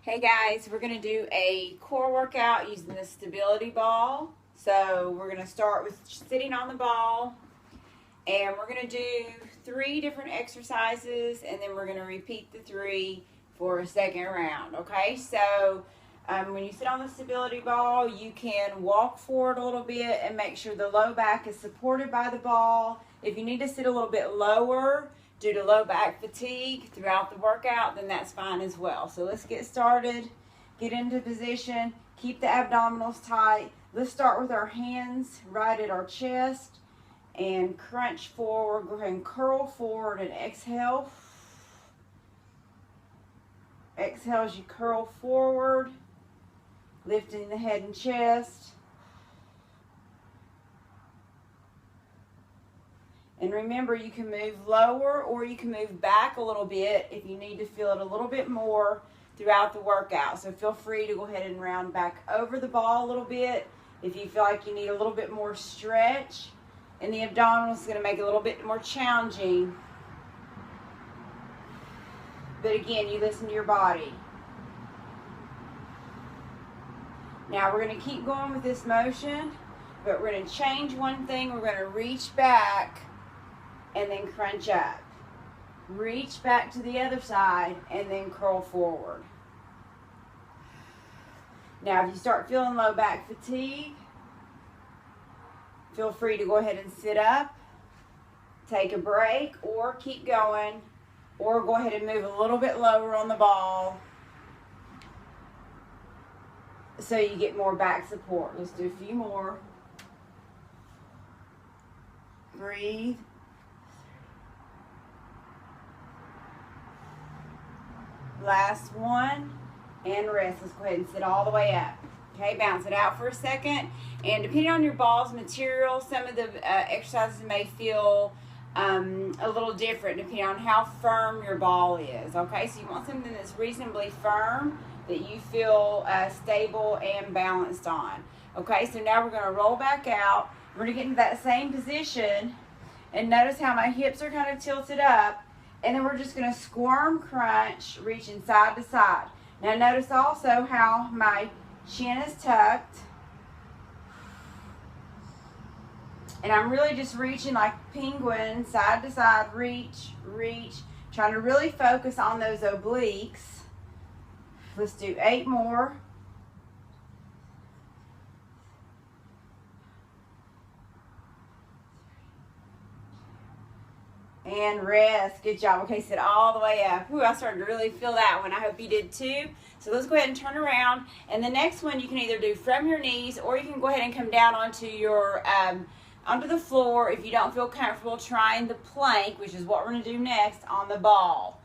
Hey guys, we're going to do a core workout using the stability ball. So we're going to start with sitting on the ball, and we're going to do 3 different exercises, and then we're going to repeat the 3 for a second round. Okay, so when you sit on the stability ball, you can walk forward a little bit and make sure the low back is supported by the ball. If you need to sit a little bit lower due to low back fatigue throughout the workout, then that's fine as well. So let's get started. Get into position. Keep the abdominals tight. Let's start with our hands right at our chest and crunch forward. Go ahead and curl forward and exhale. Exhale as you curl forward, lifting the head and chest. And remember, you can move lower or you can move back a little bit if you need to feel it a little bit more throughout the workout. So feel free to go ahead and round back over the ball a little bit if you feel like you need a little bit more stretch. And the abdominals is going to make it a little bit more challenging. But again, you listen to your body. Now we're going to keep going with this motion, but we're going to change one thing. We're going to reach back and then crunch up. Reach back to the other side and then curl forward. Now if you start feeling low back fatigue, feel free to go ahead and sit up, take a break, or keep going, or go ahead and move a little bit lower on the ball so you get more back support. Let's do a few more. Breathe. Last one, and rest. Let's go ahead and sit all the way up. Okay, bounce it out for a second. And depending on your ball's material, some of the exercises may feel a little different depending on how firm your ball is. Okay, so you want something that's reasonably firm that you feel stable and balanced on. Okay, so now we're going to roll back out. We're going to get into that same position, and notice how my hips are kind of tilted up. And then we're just going to squirm crunch, reaching side to side. Now notice also how my chin is tucked. And I'm really just reaching like penguin, side to side, reach, reach. Trying to really focus on those obliques. Let's do 8 more. And rest. Good job. Okay, sit all the way up. Ooh, I started to really feel that one. I hope you did too. So let's go ahead and turn around. And the next one you can either do from your knees, or you can go ahead and come down onto your onto the floor if you don't feel comfortable trying the plank, which is what we're going to do next on the ball.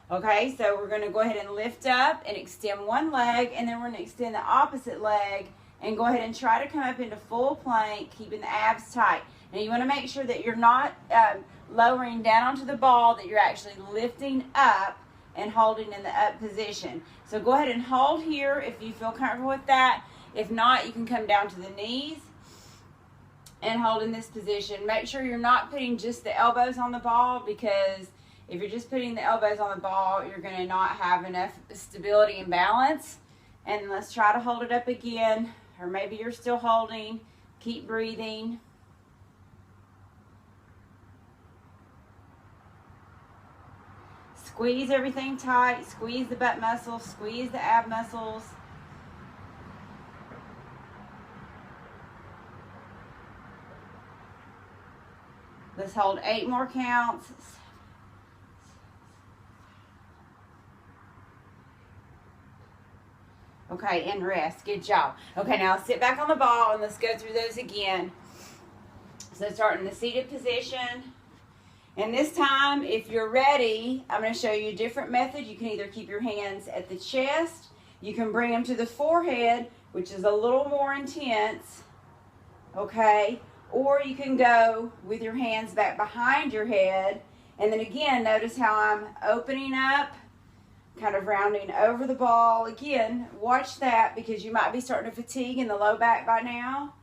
Okay, so we're going to go ahead and lift up and extend one leg, and then we're going to extend the opposite leg and go ahead and try to come up into full plank, keeping the abs tight. Now you want to make sure that you're not lowering down onto the ball, that you're actually lifting up and holding in the up position. So go ahead and hold here if you feel comfortable with that. If not, you can come down to the knees and hold in this position. Make sure you're not putting just the elbows on the ball, because if you're just putting the elbows on the ball, you're going to not have enough stability and balance. And let's try to hold it up again, or maybe you're still holding. Keep breathing. Squeeze everything tight. Squeeze the butt muscles. Squeeze the ab muscles. Let's hold 8 more counts. Okay, and rest. Good job. Okay, now sit back on the ball and let's go through those again. So start in the seated position. And this time, if you're ready, I'm going to show you a different method. You can either keep your hands at the chest. You can bring them to the forehead, which is a little more intense. Okay? Or you can go with your hands back behind your head. And then again, notice how I'm opening up, kind of rounding over the ball. Again, watch that, because you might be starting to fatigue in the low back by now.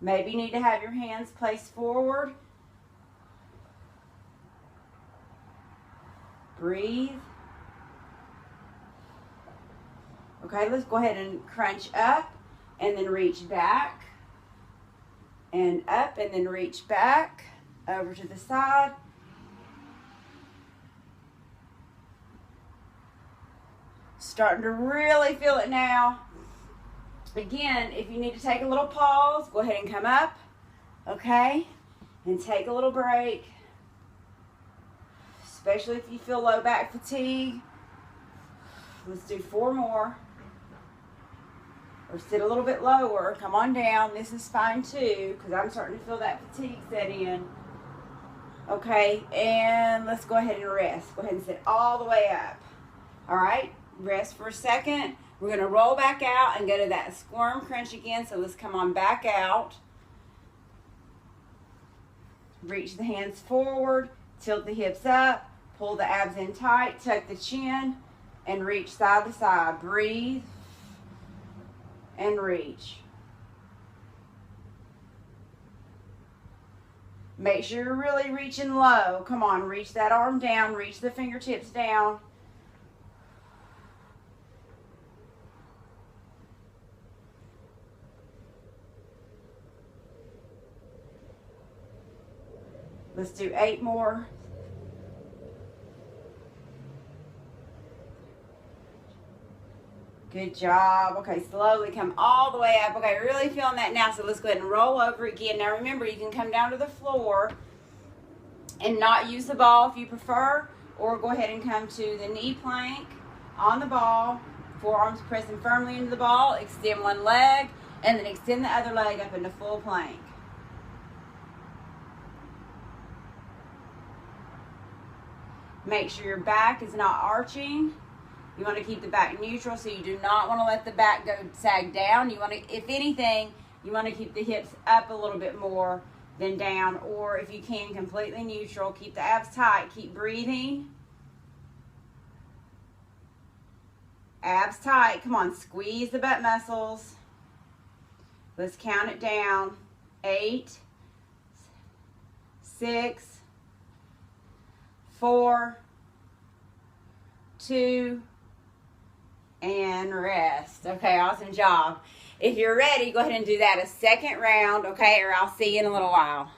Maybe you need to have your hands placed forward. Breathe. Okay, let's go ahead and crunch up and then reach back. And up and then reach back over to the side. Starting to really feel it now. Again, if you need to take a little pause, go ahead and come up, okay? And take a little break, especially if you feel low back fatigue. Let's do 4 more. Or sit a little bit lower. Come on down. This is fine too, because I'm starting to feel that fatigue set in. Okay, and let's go ahead and rest. Go ahead and sit all the way up. All right, rest for a second. We're going to roll back out and go to that squirm crunch again. So let's come on back out. Reach the hands forward. Tilt the hips up. Pull the abs in tight. Tuck the chin. And reach side to side. Breathe. And reach. Make sure you're really reaching low. Come on, reach that arm down. Reach the fingertips down. Let's do 8 more. Good job. Okay, slowly come all the way up. Okay, really feeling that now. So let's go ahead and roll over again. Now remember, you can come down to the floor and not use the ball if you prefer, or go ahead and come to the knee plank on the ball. Forearms pressing firmly into the ball. Extend one leg, and then extend the other leg up into full plank. Make sure your back is not arching. You want to keep the back neutral, so you do not want to let the back go sag down. You want to, if anything, you want to keep the hips up a little bit more than down, or if you can, completely neutral. Keep the abs tight. Keep breathing. Abs tight. Come on, squeeze the butt muscles. Let's count it down. 8, 6, 4, 2, and rest. Okay, awesome job. If you're ready, go ahead and do that a second round, okay, or I'll see you in a little while.